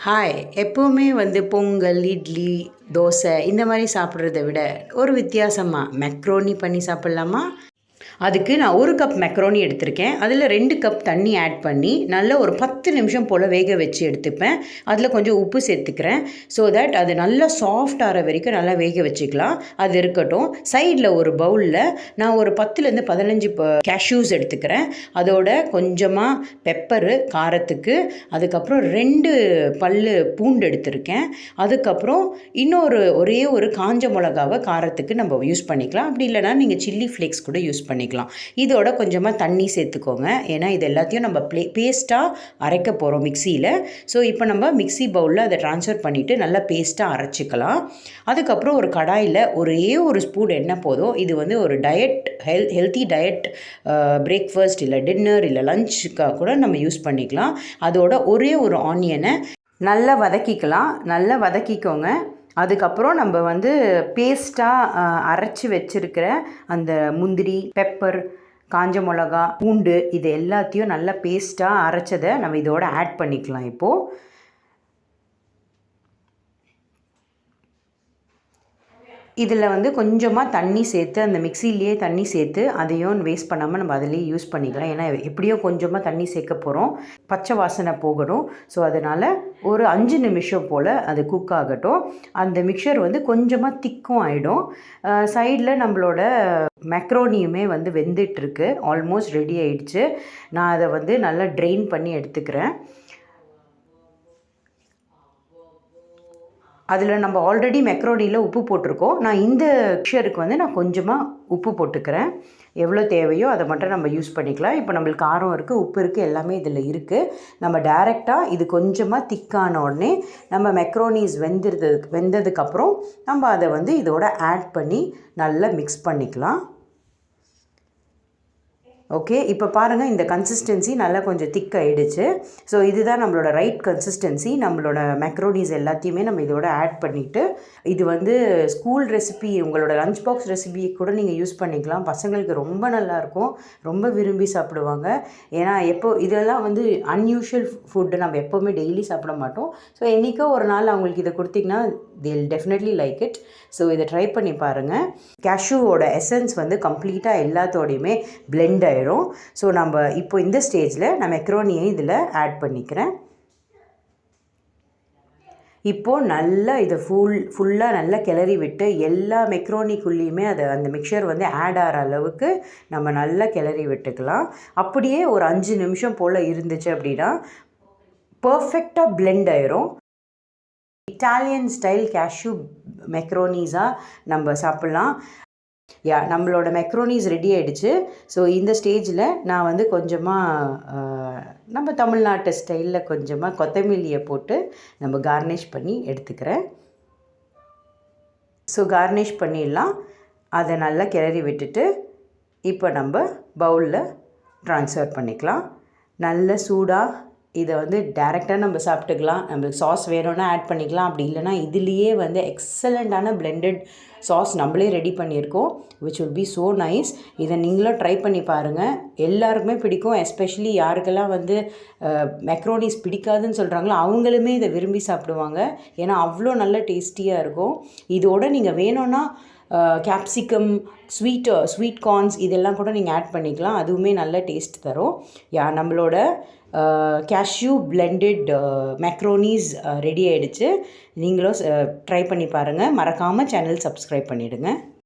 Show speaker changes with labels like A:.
A: Hi. எப்போவுமே பொங்கல், இட்லி, தோசை இந்த மாரி சாப்பிட்றத விட ஒரு வித்தியாசமா மேக்ரோனி பண்ணி சாப்பிட்லாமா? அதுக்கு நான் 1 கப் மேக்ரோனி எடுத்திருக்கேன். அதில் 2 கப் தண்ணி ஆட் பண்ணி நல்லா ஒரு 10 நிமிஷம் போல் வேக வச்சு எடுத்துப்பேன். அதில் கொஞ்சம் உப்பு சேர்த்துக்கிறேன். ஸோ தட் அது நல்லா சாஃப்ட் ஆகிற வரைக்கும் நல்லா வேக வச்சுக்கலாம். அது இருக்கட்டும். சைடில் ஒரு பவுலில் நான் ஒரு 10லேருந்து 15 கேஷ்யூஸ் எடுத்துக்கிறேன். அதோட கொஞ்சமாக பெப்பரு காரத்துக்கு, அதுக்கப்புறம் 2 பல்லு பூண்டு எடுத்திருக்கேன். அதுக்கப்புறம் ஒரே ஒரு காஞ்ச மிளகாவை காரத்துக்கு நம்ம யூஸ் பண்ணிக்கலாம். அப்படி இல்லைனா நீங்கள் சில்லி ஃப்ளேக்ஸ் கூட யூஸ் பண்ணிக்கலாம். இதோட கொஞ்சமாக தண்ணி சேர்த்துக்கோங்க. ஏன்னா இது எல்லாத்தையும் நம்ம பேஸ்ட்டாக அரைக்க போகிறோம் மிக்சியில். ஸோ இப்போ நம்ம மிக்சி பவுலில் அதை ட்ரான்ஸ்ஃபர் பண்ணிவிட்டு நல்லா பேஸ்ட்டாக அரைச்சிக்கலாம். அதுக்கப்புறம் ஒரு கடாயில் ஒரே ஒரு ஸ்பூன் எண்ணெய் போதும். இது ஒரு ஹெல்த்தி டயட் பிரேக்ஃபாஸ்ட் இல்லை டின்னர் இல்லை லஞ்சுக்காக கூட நம்ம யூஸ் பண்ணிக்கலாம். அதோட ஒரே ஒரு ஆனியனை நல்லா வதக்கிக்கலாம். நல்லா வதக்கிக்கோங்க. அதுக்கப்புறம் நம்ம பேஸ்ட்டாக அரைச்சி வச்சுருக்கிற அந்த முந்திரி, பெப்பர், காஞ்ச மிளகா, பூண்டு இது எல்லாத்தையும் நல்லா பேஸ்ட்டாக அரைச்சதை நம்ம இதோட ஆட் பண்ணிக்கலாம். இப்போது இதில் கொஞ்சமாக தண்ணி சேர்த்து, அந்த மிக்சிலேயே தண்ணி சேர்த்து அதையும் வேஸ்ட் பண்ணாமல் நம்ம அதிலேயே யூஸ் பண்ணிக்கலாம். ஏன்னா எப்படியோ கொஞ்சமாக தண்ணி சேர்க்க போகிறோம், பச்சை வாசனை போகணும். ஸோ அதனால் ஒரு 5 நிமிஷம் போல் அது குக் ஆகட்டும். அந்த மிக்சர் கொஞ்சமாக திக்கும் ஆகிடும். சைடில் நம்மளோட மேக்ரோனியுமே வெந்துட்டுருக்கு. ஆல்மோஸ்ட் ரெடி ஆகிடுச்சு. நான் அதை நல்லா ட்ரெயின் பண்ணி எடுத்துக்கிறேன். அதில் நம்ம ஆல்ரெடி மெக்ரோனியில் உப்பு போட்டிருக்கோம். நான் இந்த மிக்சருக்கு நான் கொஞ்சமாக உப்பு போட்டுக்கிறேன். எவ்வளோ தேவையோ அதை மட்டும் நம்ம யூஸ் பண்ணிக்கலாம். இப்போ நம்மளுக்கு காரம் இருக்குது, உப்பு இருக்குது, எல்லாமே இதில் இருக்குது. நம்ம டைரெக்டாக இது கொஞ்சமாக திக்கான உடனே நம்ம மெக்ரோனிஸ் வெந்ததுக்கப்புறம் நம்ம அதை இதோட ஆட் பண்ணி நல்லா மிக்ஸ் பண்ணிக்கலாம். ஓகே, இப்போ பாருங்கள், இந்த கன்சிஸ்டன்சி நல்லா கொஞ்சம் திக் ஆகிடுச்சு. ஸோ இதுதான் நம்மளோட ரைட் கன்சிஸ்டன்சி. நம்மளோட மேக்ரோனிஸ் எல்லாத்தையுமே நம்ம இதோட ஆட் பண்ணிவிட்டு, இது ஸ்கூல் ரெசிபி, உங்களோட லஞ்ச் பாக்ஸ் ரெசிபி கூட நீங்கள் யூஸ் பண்ணிக்கலாம். பசங்களுக்கு ரொம்ப நல்லாயிருக்கும், ரொம்ப விரும்பி சாப்பிடுவாங்க. ஏன்னா இதெல்லாம் அன்யூஷுவல் ஃபுட்டு, நம்ம எப்போவுமே டெய்லி சாப்பிட மாட்டோம். ஸோ என்றைக்கோ ஒரு நாள் அவங்களுக்கு இதை கொடுத்திங்கன்னா they'll definitely like it. So இதை ட்ரை பண்ணி பாருங்கள். கேஷ்யூவோட எசன்ஸ் கம்ப்ளீட்டாக எல்லாத்தோடையுமே பிளெண்ட் ஆயிடும். ஸோ நம்ம இப்போ இந்த ஸ்டேஜில் நான் மெக்ரோனியை இதில் ஆட் பண்ணிக்கிறேன். இப்போது நல்லா இதை ஃபுல்லாக நல்லா கிளறி விட்டு எல்லா மெக்ரோனிக்குள்ளேயுமே அந்த மிக்சர் ஆட் ஆகிற அளவுக்கு நம்ம நல்லா கிளறி விட்டுக்கலாம். அப்படியே ஒரு 5 நிமிஷம் போல் இருந்துச்சு அப்படின்னா பர்ஃபெக்டாக பிளெண்ட் ஆயிரும். இட்டாலியன் ஸ்டைல் கேஷ்யூ மெக்ரோனிஸாக நம்ம சாப்பிட்லாம். நம்மளோட மெக்ரோனிஸ் ரெடி ஆகிடுச்சு. ஸோ இந்த ஸ்டேஜில் நான் கொஞ்சமாக நம்ம தமிழ்நாட்டு ஸ்டைலில் கொஞ்சமாக கொத்தமல்லியை போட்டு நம்ம கார்னிஷ் பண்ணி எடுத்துக்கிறேன். ஸோ கார்னிஷ் பண்ணிடலாம். அதை நல்லா கிளறி விட்டுட்டு இப்போ நம்ம பவுலில் ட்ரான்ஸ்ஃபர் பண்ணிக்கலாம். நல்ல சூடாக இதை டைரெக்டாக நம்ம சாப்பிட்டுக்கலாம். நம்மளுக்கு சாஸ் வேணும்னா ஆட் பண்ணிக்கலாம். அப்படி இல்லைனா இதுலேயே எக்ஸலண்ட்டான பிளெண்டட் சாஸ் நம்மளே ரெடி பண்ணியிருக்கோம், which will be so nice. இதை நீங்களும் ட்ரை பண்ணி பாருங்கள். எல்லாருக்குமே பிடிக்கும். எஸ்பெஷலி யாருக்கெல்லாம் மெக்ரோனிஸ் பிடிக்காதுன்னு சொல்கிறாங்களோ அவங்களுமே இதை விரும்பி சாப்பிடுவாங்க. ஏன்னா அவ்வளோ நல்ல டேஸ்டியாக இருக்கும். இதோடு நீங்கள் வேணும்னா கேப்சிகம், ஸ்வீட் கார்ன்ஸ் இதெல்லாம் கூட நீங்கள் ஆட் பண்ணிக்கலாம். அதுவுமே நல்ல டேஸ்ட் தரும். நம்மளோட கேஷ்யூ பிளெண்டட் மேக்ரோனிஸ் ரெடி ஆகிடுச்சு. நீங்களும் ட்ரை பண்ணி பாருங்கள். மறக்காமல் சேனல் சப்ஸ்கிரைப் பண்ணிவிடுங்க.